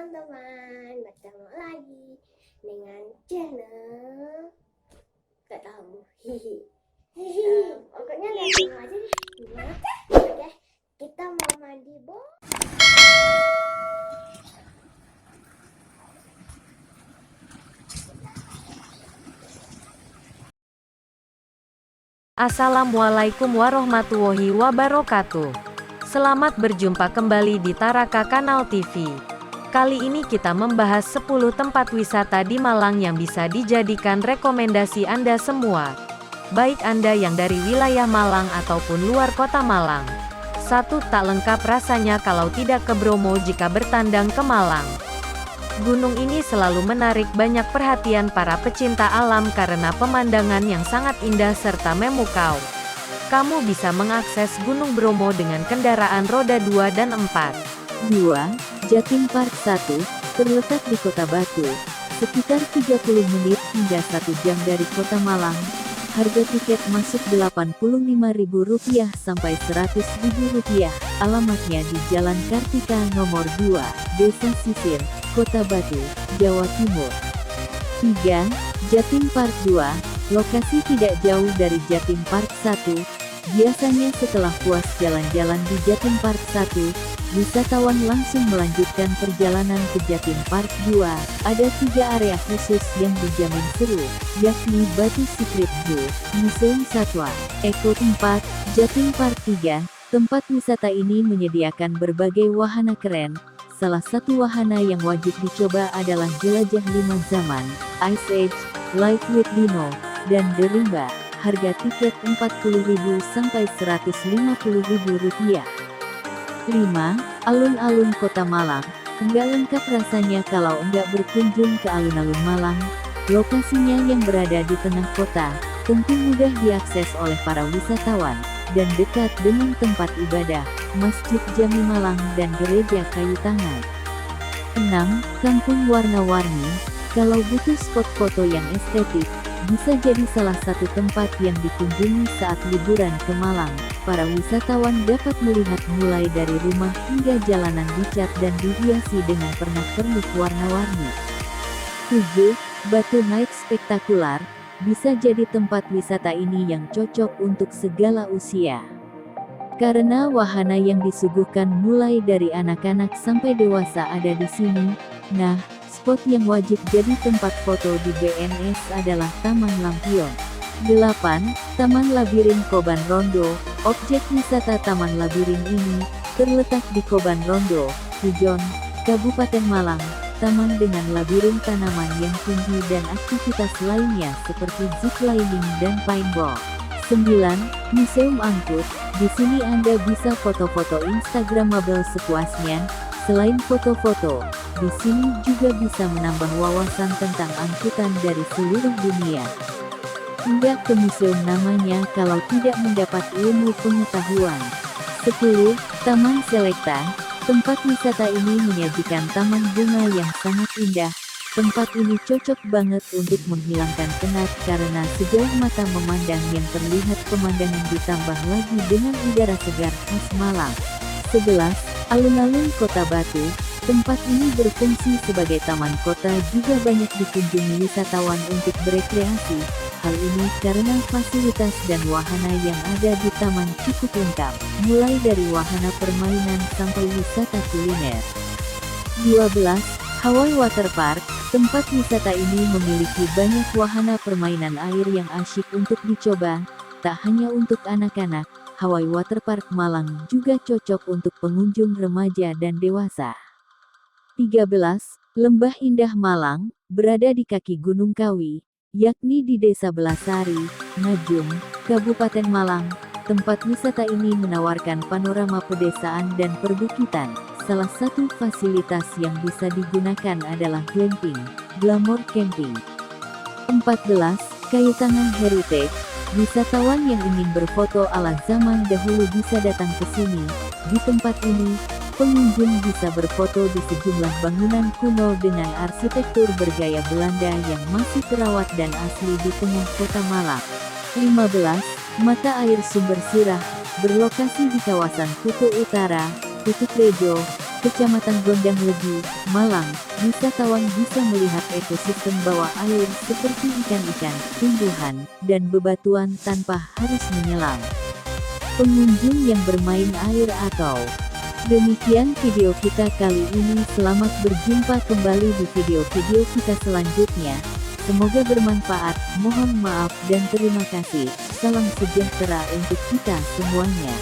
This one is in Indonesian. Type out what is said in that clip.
teman-teman, bertemu lagi dengan channel gak tahu pokoknya lihat dulu aja deh gimana. Oke, kita mau mandi Assalamualaikum warahmatullahi wabarakatuh. Selamat berjumpa kembali di Taraka Kanal TV. Kali ini kita membahas 10 tempat wisata di Malang yang bisa dijadikan rekomendasi Anda semua. Baik Anda yang dari wilayah Malang ataupun luar kota Malang. Satu, tak lengkap rasanya kalau tidak ke Bromo jika bertandang ke Malang. Gunung ini selalu menarik banyak perhatian para pecinta alam karena pemandangan yang sangat indah serta memukau. Kamu bisa mengakses Gunung Bromo dengan kendaraan roda 2 dan 4. 2. Jatim Park 1, terletak di Kota Batu, sekitar 30 menit hingga 1 jam dari Kota Malang. Harga tiket masuk Rp85.000 sampai Rp100.000. Alamatnya di Jalan Kartika nomor 2, Desa Sisir, Kota Batu, Jawa Timur. 3. Jatim Park 2, lokasi tidak jauh dari Jatim Park 1. Biasanya setelah puas jalan-jalan di Jatim Park 1, wisatawan langsung melanjutkan perjalanan ke Jatim Park 2. Ada 3 area khusus yang dijamin seru, yakni Batu Secret Zoo, Museum Satwa, Eko 4, Jatim Park 3. Tempat wisata ini menyediakan berbagai wahana keren. Salah satu wahana yang wajib dicoba adalah Jelajah 5 Zaman, Ice Age, Live with Dino, dan The Rimba. Harga tiket Rp40.000 sampai Rp150.000. 5. Alun-alun Kota Malang. Enggak lengkap rasanya kalau enggak berkunjung ke alun-alun Malang. Lokasinya yang berada di tengah kota, tentu mudah diakses oleh para wisatawan, dan dekat dengan tempat ibadah, Masjid Jami Malang dan Gereja Kayu Tangan. 6. Kampung Warna-Warni. Kalau butuh spot foto yang estetik, bisa jadi salah satu tempat yang dikunjungi saat liburan ke Malang. Para wisatawan dapat melihat mulai dari rumah hingga jalanan dicat dan dihiasi dengan pernak-pernik warna-warni. 7. Batu Night Spektakular. Bisa jadi tempat wisata ini yang cocok untuk segala usia. Karena wahana yang disuguhkan mulai dari anak-anak sampai dewasa ada di sini. Nah, spot yang wajib jadi tempat foto di BNS adalah Taman Lampion. 8. Taman Labirin Koban Rondo. Objek wisata Taman Labirin ini terletak di Koban Rondo, Pujon, Kabupaten Malang. Taman dengan labirin tanaman yang tinggi dan aktivitas lainnya seperti ziplining dan paintball. 9. Museum Angkut. Di sini Anda bisa foto-foto instagramable sepuasnya. Selain foto-foto, di sini juga bisa menambah wawasan tentang angkutan dari seluruh dunia. Enggak ke museum namanya kalau tidak mendapat ilmu pengetahuan. 10. Taman Selekta. Tempat wisata ini menyajikan taman bunga yang sangat indah. Tempat ini cocok banget untuk menghilangkan penat karena sejauh mata memandang yang terlihat pemandangan ditambah lagi dengan udara segar khas Malang. 11. Alun-alun Kota Batu. Tempat ini berfungsi sebagai taman kota juga banyak dikunjungi wisatawan untuk berekreasi. Hal ini karena fasilitas dan wahana yang ada di taman cukup lengkap, mulai dari wahana permainan sampai wisata kuliner. 12. Hawaii Water Park. Tempat wisata ini memiliki banyak wahana permainan air yang asyik untuk dicoba. Tak hanya untuk anak-anak, Hawaii Water Park Malang juga cocok untuk pengunjung remaja dan dewasa. 13. Lembah Indah Malang, berada di kaki Gunung Kawi, yakni di Desa Belasari, Ngajum, Kabupaten Malang. Tempat wisata ini menawarkan panorama pedesaan dan perbukitan. Salah satu fasilitas yang bisa digunakan adalah glamping, glamour camping. 14. Kayu Tangan Heritage. Wisatawan yang ingin berfoto ala zaman dahulu bisa datang ke sini. Di tempat ini, pengunjung bisa berfoto di sejumlah bangunan kuno dengan arsitektur bergaya Belanda yang masih terawat dan asli di tengah kota Malang. 15. Mata Air Sumber Sirah. Berlokasi di kawasan Kutu Utara, Kutu Rejo, Kecamatan Gondang Legi, Malang, wisatawan bisa melihat ekosistem bawah air seperti ikan-ikan, tumbuhan, dan bebatuan tanpa harus menyelam. Pengunjung yang bermain air atau. Demikian video kita kali ini, selamat berjumpa kembali di video-video kita selanjutnya. Semoga bermanfaat, mohon maaf dan terima kasih. Salam sejahtera untuk kita semuanya.